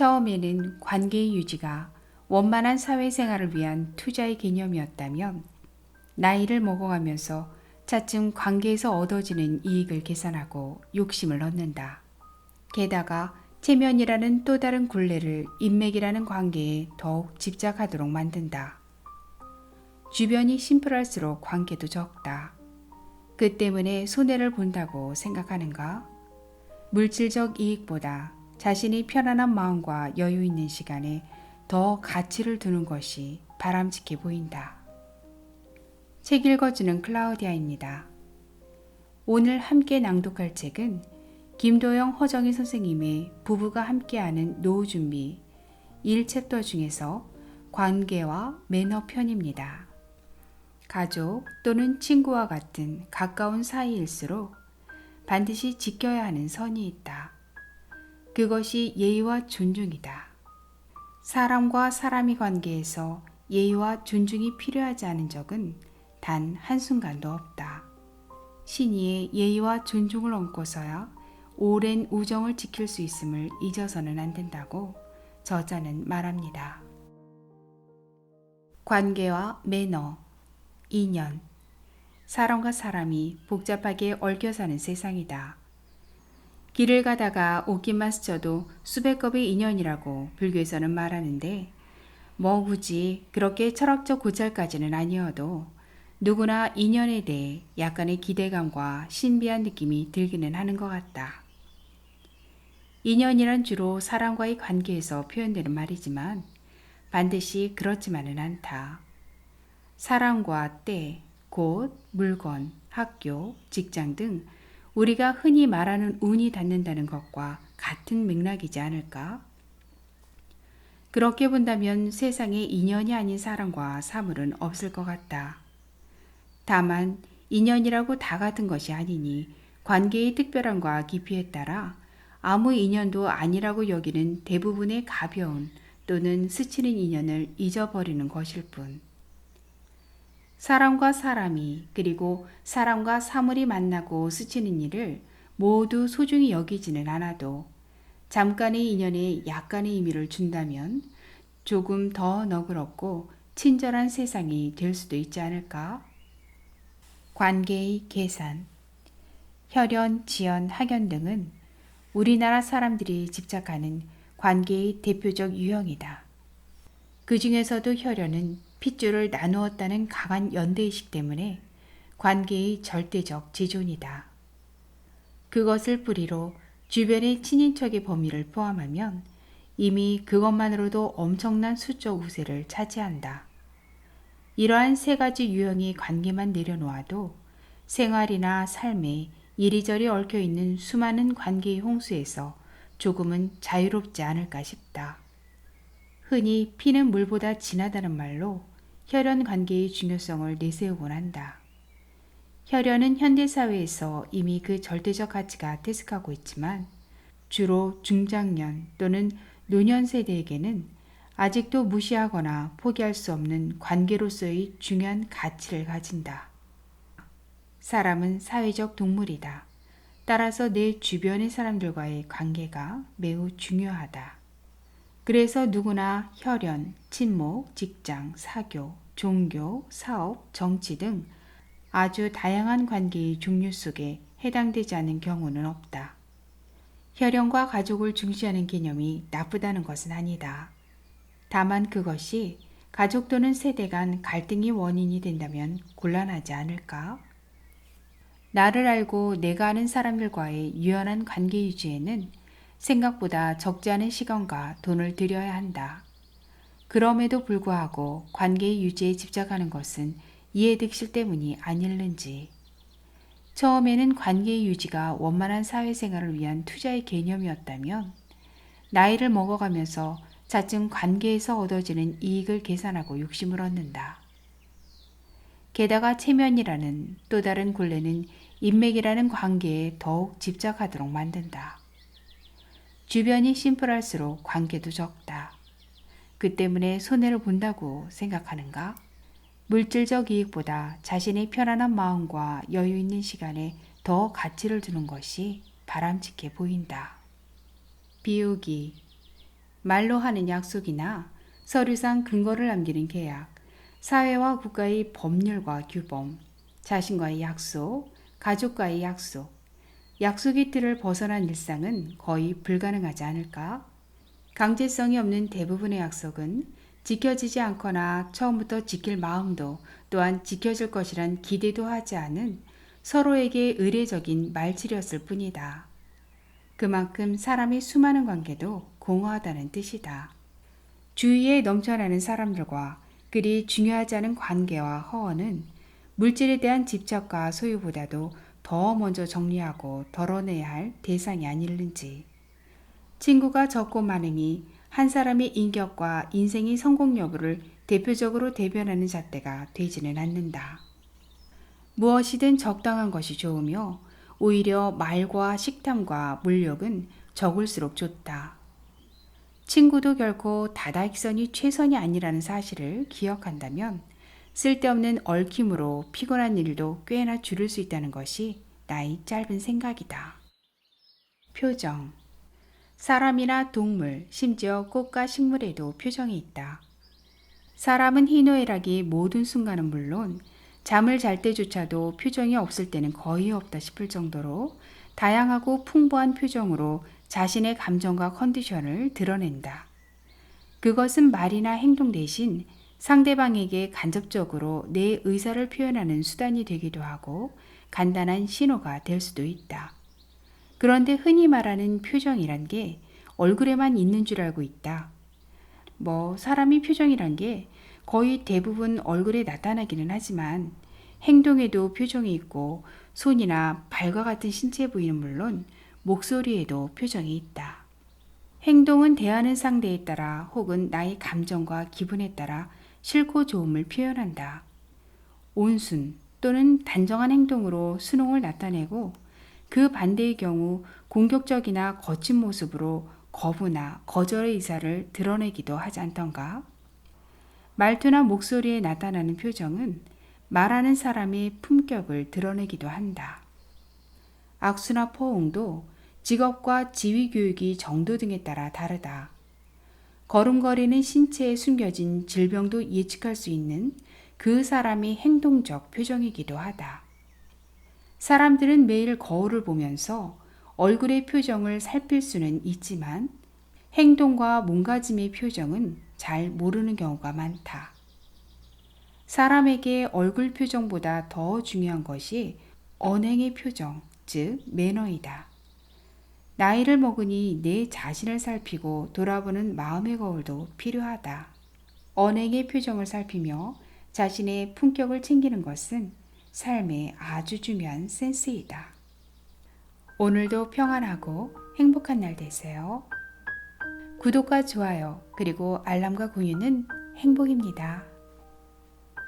처음에는 관계의 유지가 원만한 사회생활을 위한 투자의 개념이었다면 나이를 먹어가면서 차츰 관계에서 얻어지는 이익을 계산하고 욕심을 얻는다. 게다가 체면이라는 또 다른 굴레를 인맥이라는 관계에 더욱 집착하도록 만든다. 주변이 심플할수록 관계도 적다. 그 때문에 손해를 본다고 생각하는가? 물질적 이익보다 자신이 편안한 마음과 여유 있는 시간에 더 가치를 두는 것이 바람직해 보인다. 책 읽어주는 클라우디아입니다. 오늘 함께 낭독할 책은 김도영 허정희 선생님의 부부가 함께하는 노후 준비 1챕터 중에서 관계와 매너 편입니다. 가족 또는 친구와 같은 가까운 사이일수록 반드시 지켜야 하는 선이 있다. 그것이 예의와 존중이다. 사람과 사람의 관계에서 예의와 존중이 필요하지 않은 적은 단 한순간도 없다. 신의의 예의와 존중을 얹고서야 오랜 우정을 지킬 수 있음을 잊어서는 안 된다고 저자는 말합니다. 관계와 매너, 인연. 사람과 사람이 복잡하게 얽혀 사는 세상이다. 길을 가다가 옷깃만 스쳐도 수백 겁의 인연이라고 불교에서는 말하는데 뭐 굳이 그렇게 철학적 고찰까지는 아니어도 누구나 인연에 대해 약간의 기대감과 신비한 느낌이 들기는 하는 것 같다. 인연이란 주로 사람과의 관계에서 표현되는 말이지만 반드시 그렇지만은 않다. 사람과 때, 곳, 물건, 학교, 직장 등 우리가 흔히 말하는 운이 닿는다는 것과 같은 맥락이지 않을까? 그렇게 본다면 세상에 인연이 아닌 사람과 사물은 없을 것 같다. 다만 인연이라고 다 같은 것이 아니니 관계의 특별함과 깊이에 따라 아무 인연도 아니라고 여기는 대부분의 가벼운 또는 스치는 인연을 잊어버리는 것일 뿐. 사람과 사람이 그리고 사람과 사물이 만나고 스치는 일을 모두 소중히 여기지는 않아도 잠깐의 인연에 약간의 의미를 준다면 조금 더 너그럽고 친절한 세상이 될 수도 있지 않을까? 관계의 계산, 혈연, 지연, 학연 등은 우리나라 사람들이 집착하는 관계의 대표적 유형이다. 그 중에서도 혈연은 핏줄을 나누었다는 강한 연대의식 때문에 관계의 절대적 지존이다. 그것을 뿌리로 주변의 친인척의 범위를 포함하면 이미 그것만으로도 엄청난 수적 우세를 차지한다. 이러한 세 가지 유형의 관계만 내려놓아도 생활이나 삶에 이리저리 얽혀있는 수많은 관계의 홍수에서 조금은 자유롭지 않을까 싶다. 흔히 피는 물보다 진하다는 말로 혈연 관계의 중요성을 내세우곤 한다. 혈연은 현대사회에서 이미 그 절대적 가치가 퇴색하고 있지만 주로 중장년 또는 노년 세대에게는 아직도 무시하거나 포기할 수 없는 관계로서의 중요한 가치를 가진다. 사람은 사회적 동물이다. 따라서 내 주변의 사람들과의 관계가 매우 중요하다. 그래서 누구나 혈연, 친목, 직장, 사교, 종교, 사업, 정치 등 아주 다양한 관계의 종류 속에 해당되지 않는 경우는 없다. 혈연과 가족을 중시하는 개념이 나쁘다는 것은 아니다. 다만 그것이 가족 또는 세대 간 갈등의 원인이 된다면 곤란하지 않을까? 나를 알고 내가 아는 사람들과의 유연한 관계 유지에는 생각보다 적지 않은 시간과 돈을 들여야 한다. 그럼에도 불구하고 관계 유지에 집착하는 것은 이해득실 때문이 아닐는지. 처음에는 관계 유지가 원만한 사회생활을 위한 투자의 개념이었다면 나이를 먹어가면서 차츰 관계에서 얻어지는 이익을 계산하고 욕심을 얻는다. 게다가 체면이라는 또 다른 굴레는 인맥이라는 관계에 더욱 집착하도록 만든다. 주변이 심플할수록 관계도 적다. 그 때문에 손해를 본다고 생각하는가? 물질적 이익보다 자신의 편안한 마음과 여유 있는 시간에 더 가치를 두는 것이 바람직해 보인다. 비우기. 말로 하는 약속이나 서류상 근거를 남기는 계약, 사회와 국가의 법률과 규범, 자신과의 약속, 가족과의 약속, 약속의 틀을 벗어난 일상은 거의 불가능하지 않을까? 강제성이 없는 대부분의 약속은 지켜지지 않거나 처음부터 지킬 마음도 또한 지켜질 것이란 기대도 하지 않은 서로에게 의례적인 말질이었을 뿐이다. 그만큼 사람의 수많은 관계도 공허하다는 뜻이다. 주위에 넘쳐나는 사람들과 그리 중요하지 않은 관계와 허언은 물질에 대한 집착과 소유보다도 더 먼저 정리하고 덜어내야 할 대상이 아닐는지. 친구가 적고 많음이 한 사람의 인격과 인생의 성공 여부를 대표적으로 대변하는 잣대가 되지는 않는다. 무엇이든 적당한 것이 좋으며 오히려 말과 식탐과 물욕은 적을수록 좋다. 친구도 결코 다다익선이 최선이 아니라는 사실을 기억한다면 쓸데없는 얽힘으로 피곤한 일도 꽤나 줄일 수 있다는 것이 나의 짧은 생각이다. 표정. 사람이나 동물, 심지어 꽃과 식물에도 표정이 있다. 사람은 희노애락이 모든 순간은 물론 잠을 잘 때조차도 표정이 없을 때는 거의 없다 싶을 정도로 다양하고 풍부한 표정으로 자신의 감정과 컨디션을 드러낸다. 그것은 말이나 행동 대신 상대방에게 간접적으로 내 의사를 표현하는 수단이 되기도 하고 간단한 신호가 될 수도 있다. 그런데 흔히 말하는 표정이란 게 얼굴에만 있는 줄 알고 있다. 사람이 표정이란 게 거의 대부분 얼굴에 나타나기는 하지만 행동에도 표정이 있고 손이나 발과 같은 신체 부위는 물론 목소리에도 표정이 있다. 행동은 대하는 상대에 따라 혹은 나의 감정과 기분에 따라 싫고 좋음을 표현한다. 온순 또는 단정한 행동으로 순응을 나타내고 그 반대의 경우 공격적이나 거친 모습으로 거부나 거절의 의사를 드러내기도 하지 않던가? 말투나 목소리에 나타나는 표정은 말하는 사람의 품격을 드러내기도 한다. 악수나 포옹도 직업과 지위 교육이 정도 등에 따라 다르다. 걸음걸이는 신체에 숨겨진 질병도 예측할 수 있는 그 사람의 행동적 표정이기도 하다. 사람들은 매일 거울을 보면서 얼굴의 표정을 살필 수는 있지만 행동과 몸가짐의 표정은 잘 모르는 경우가 많다. 사람에게 얼굴 표정보다 더 중요한 것이 언행의 표정, 즉 매너이다. 나이를 먹으니 내 자신을 살피고 돌아보는 마음의 거울도 필요하다. 언행의 표정을 살피며 자신의 품격을 챙기는 것은 삶의 아주 중요한 센스이다. 오늘도 평안하고 행복한 날 되세요. 구독과 좋아요 그리고 알람과 공유는 행복입니다.